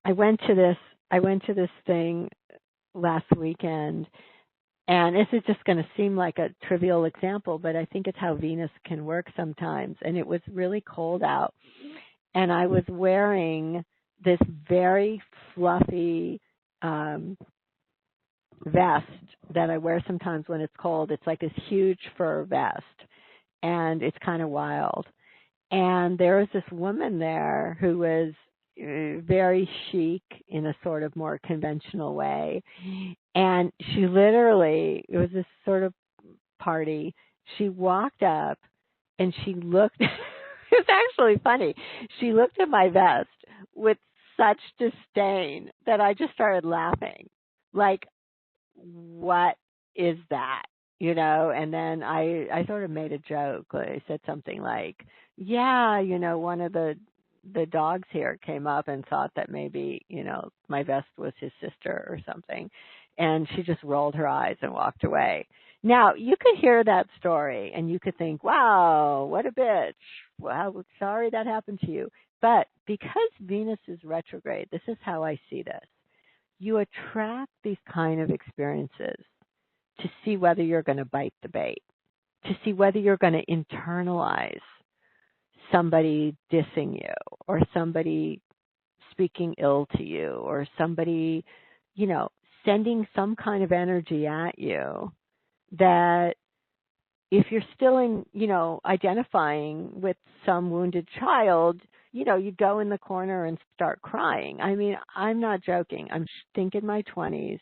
I went to this thing last weekend, and this is just going to seem like a trivial example, but I think it's how Venus can work sometimes. And it was really cold out, and I was wearing this very fluffy vest that I wear sometimes when it's cold. It's like this huge fur vest, and it's kind of wild. And there was this woman there who was very chic in a sort of more conventional way. And she literally, it was this sort of party, she walked up and she looked, it was actually funny. She looked at my vest with such disdain that I just started laughing. Like, what is that? And then I sort of made a joke. I said something like, yeah, one of the dogs here came up and thought that maybe, my vest was his sister or something. And she just rolled her eyes and walked away. Now, you could hear that story and you could think, wow, what a bitch. Wow, sorry that happened to you. But because Venus is retrograde, this is how I see this. You attract these kind of experiences to see whether you're going to bite the bait, to see whether you're going to internalize somebody dissing you or somebody speaking ill to you or somebody, sending some kind of energy at you that if you're still in, identifying with some wounded child, you'd go in the corner and start crying. I mean, I'm not joking. I think in my 20s,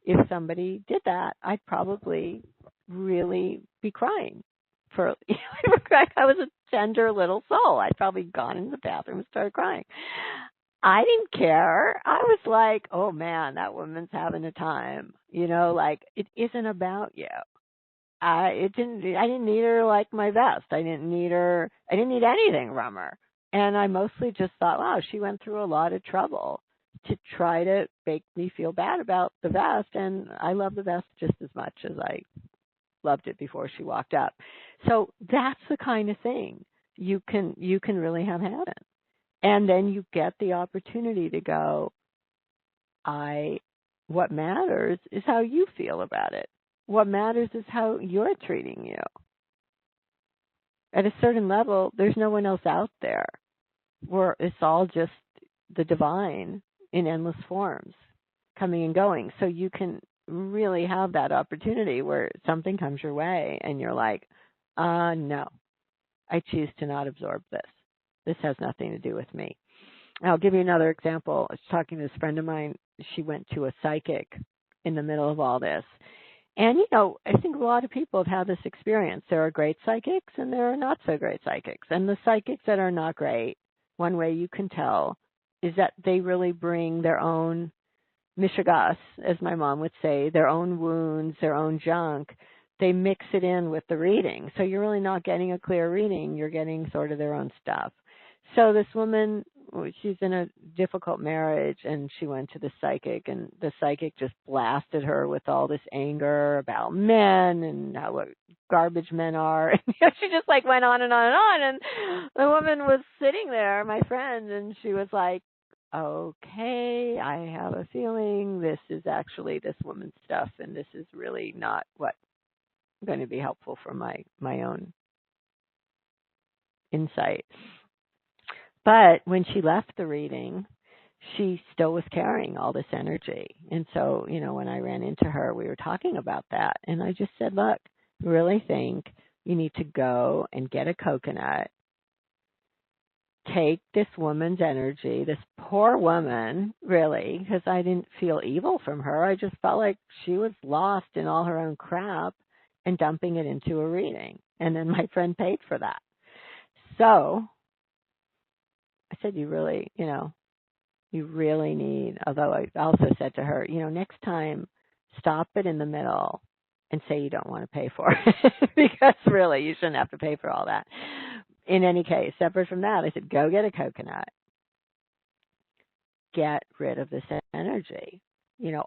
if somebody did that, I'd probably really be crying. I was a tender little soul. I'd probably gone in the bathroom and started crying. I didn't care. I was like, oh man, that woman's having a time. Like it isn't about you. I didn't need her like my vest. I didn't need anything from her. And I mostly just thought, wow, she went through a lot of trouble to try to make me feel bad about the vest. And I love the vest just as much as I loved it before she walked up. So that's the kind of thing you can really have happen. And then you get the opportunity to go, what matters is how you feel about it. What matters is how you're treating you. At a certain level, there's no one else out there. It's all just the divine in endless forms coming and going. So you can really have that opportunity where something comes your way and you're like, no, I choose to not absorb this. This has nothing to do with me. I'll give you another example. I was talking to this friend of mine. She went to a psychic in the middle of all this. And, I think a lot of people have had this experience. There are great psychics and there are not so great psychics. And the psychics that are not great, one way you can tell is that they really bring their own mishigas, as my mom would say, their own wounds, their own junk. They mix it in with the reading. So you're really not getting a clear reading. You're getting sort of their own stuff. So this woman, she's in a difficult marriage, and she went to the psychic, and the psychic just blasted her with all this anger about men and what garbage men are. And she just went on and on and on. And the woman was sitting there, my friend, and she was like, okay, I have a feeling this is actually this woman's stuff, and this is really not what's going to be helpful for my own insight. But when she left the reading, she still was carrying all this energy. And so, when I ran into her, we were talking about that. And I just said, look, I really think you need to go and get a coconut, take this woman's energy, this poor woman, really, because I didn't feel evil from her. I just felt like she was lost in all her own crap and dumping it into a reading. And then my friend paid for that. So I said, you really need, although I also said to her, next time, stop it in the middle and say you don't want to pay for it because really you shouldn't have to pay for all that. In any case, separate from that, I said, go get a coconut. Get rid of this energy.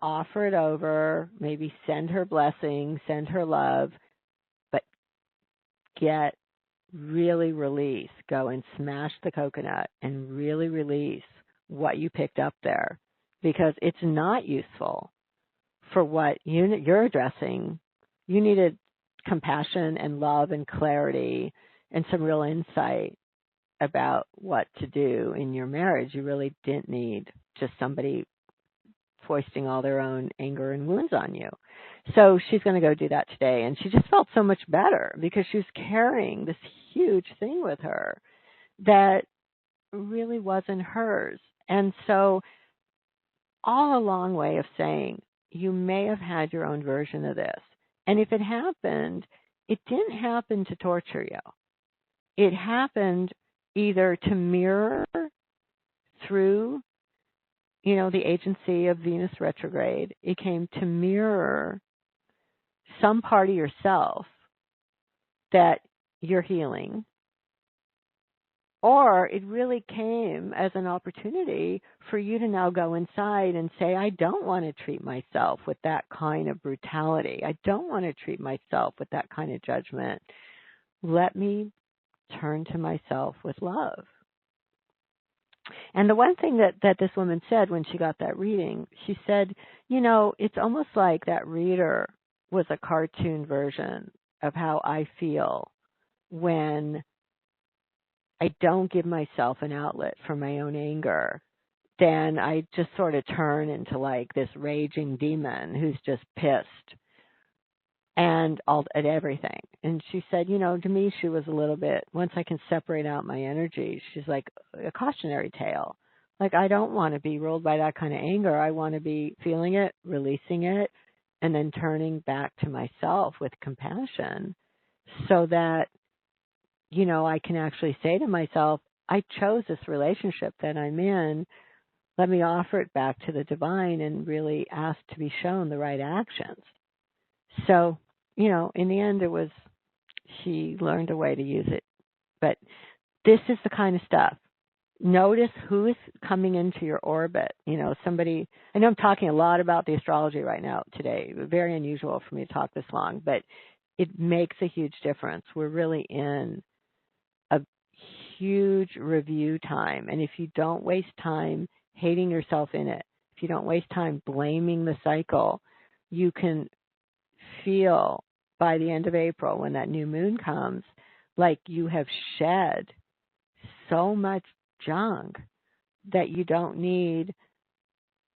Offer it over, maybe send her blessings, send her love, but really release. Go and smash the coconut and really release what you picked up there because it's not useful for what you're addressing. You needed compassion and love and clarity and some real insight about what to do in your marriage. You really didn't need just somebody foisting all their own anger and wounds on you. So she's going to go do that today. And she just felt so much better because she was carrying this huge thing with her that really wasn't hers. And so all a long way of saying you may have had your own version of this. And if it happened, it didn't happen to torture you. It happened either to mirror through, the agency of Venus retrograde. It came to mirror some part of yourself that you're healing. Or it really came as an opportunity for you to now go inside and say, I don't want to treat myself with that kind of brutality. I don't want to treat myself with that kind of judgment. Let me turn to myself with love. And the one thing that this woman said when she got that reading, she said, it's almost like that reader was a cartoon version of how I feel when I don't give myself an outlet for my own anger. Then I just sort of turn into like this raging demon who's just pissed and all at everything. And she said, to me, she was a little bit, once I can separate out my energy, she's like a cautionary tale. Like, I don't want to be ruled by that kind of anger. I want to be feeling it, releasing it, and then turning back to myself with compassion so that, I can actually say to myself, I chose this relationship that I'm in. Let me offer it back to the divine and really ask to be shown the right actions. So, in the end, she learned a way to use it. But this is the kind of stuff. Notice who is coming into your orbit. I know I'm talking a lot about the astrology right now today. Very unusual for me to talk this long, but it makes a huge difference. We're really in a huge review time. And if you don't waste time hating yourself in it, if you don't waste time blaming the cycle, you can feel by the end of April when that new moon comes like you have shed so much junk that you don't need.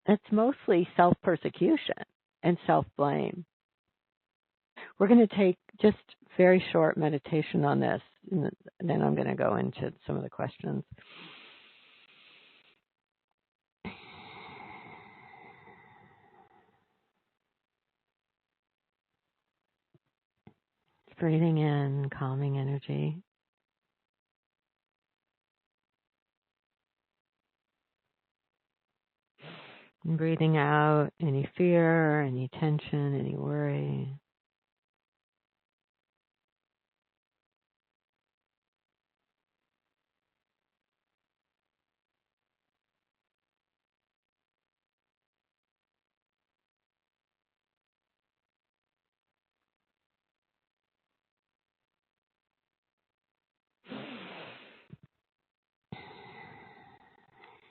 It's mostly self-persecution and self-blame. We're going to take just very short meditation on this, and then I'm going to go into some of the questions. Breathing in calming energy. And breathing out any fear, any tension, any worry.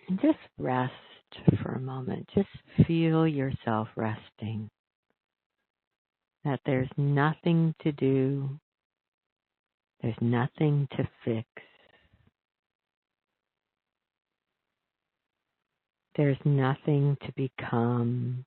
And just rest for a moment. Just feel yourself resting. That there's nothing to do. There's nothing to fix. There's nothing to become.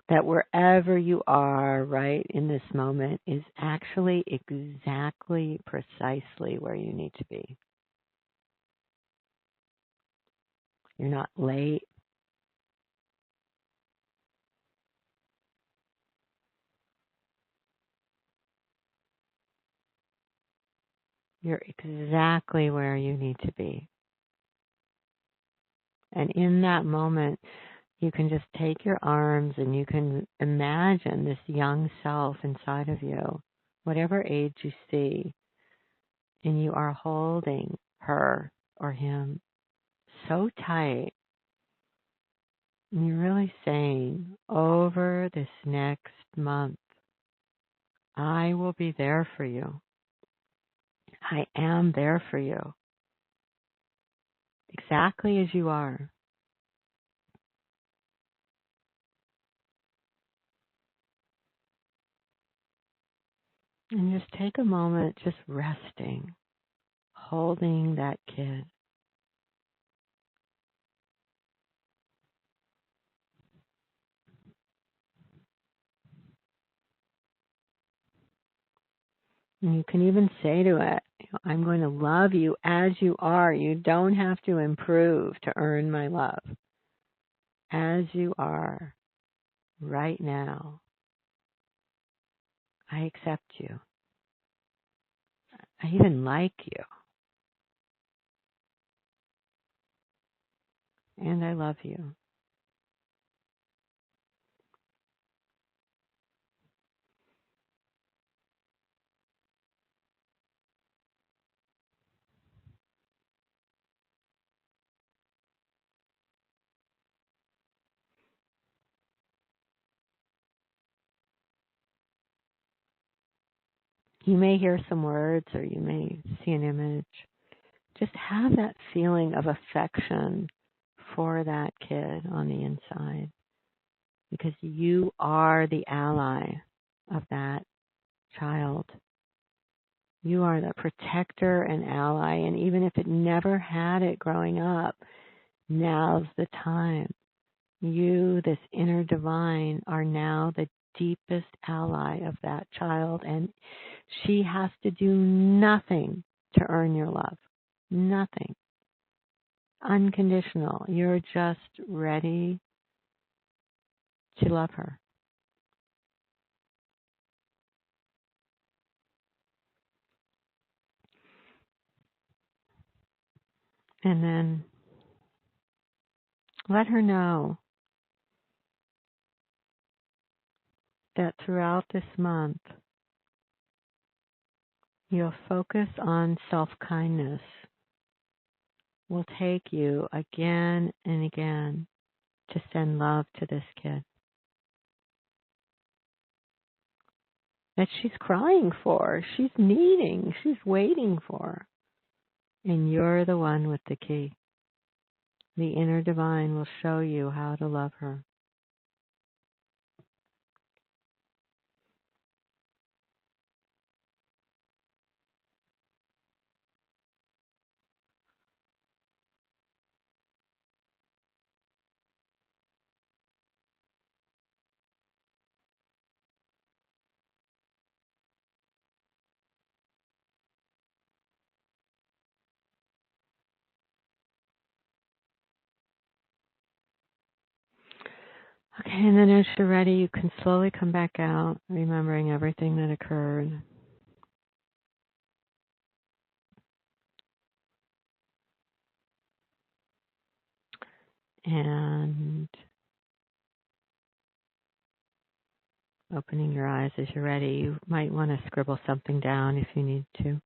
That wherever you are right in this moment is actually exactly, precisely where you need to be. You're not late. You're exactly where you need to be. And in that moment, you can just take your arms and you can imagine this young self inside of you, whatever age you see, and you are holding her or him so tight. And you're really saying, over this next month, I will be there for you. I am there for you, exactly as you are. And just take a moment just resting, holding that kid. And you can even say to it, I'm going to love you as you are. You don't have to improve to earn my love. As you are, right now, I accept you. I even like you. And I love you. You may hear some words or you may see an image. Just have that feeling of affection for that kid on the inside, because you are the ally of that child. You are the protector and ally, and even if it never had it growing up, now's the time. You, this inner divine, are now the deepest ally of that child, and she has to do nothing to earn your love. Nothing. Unconditional. You're just ready to love her. And then let her know that throughout this month, your focus on self-kindness will take you again and again to send love to this kid that she's crying for, she's needing, she's waiting for. And you're the one with the key. The inner divine will show you how to love her. Okay, and then as you're ready, you can slowly come back out, remembering everything that occurred. And opening your eyes as you're ready. You might want to scribble something down if you need to.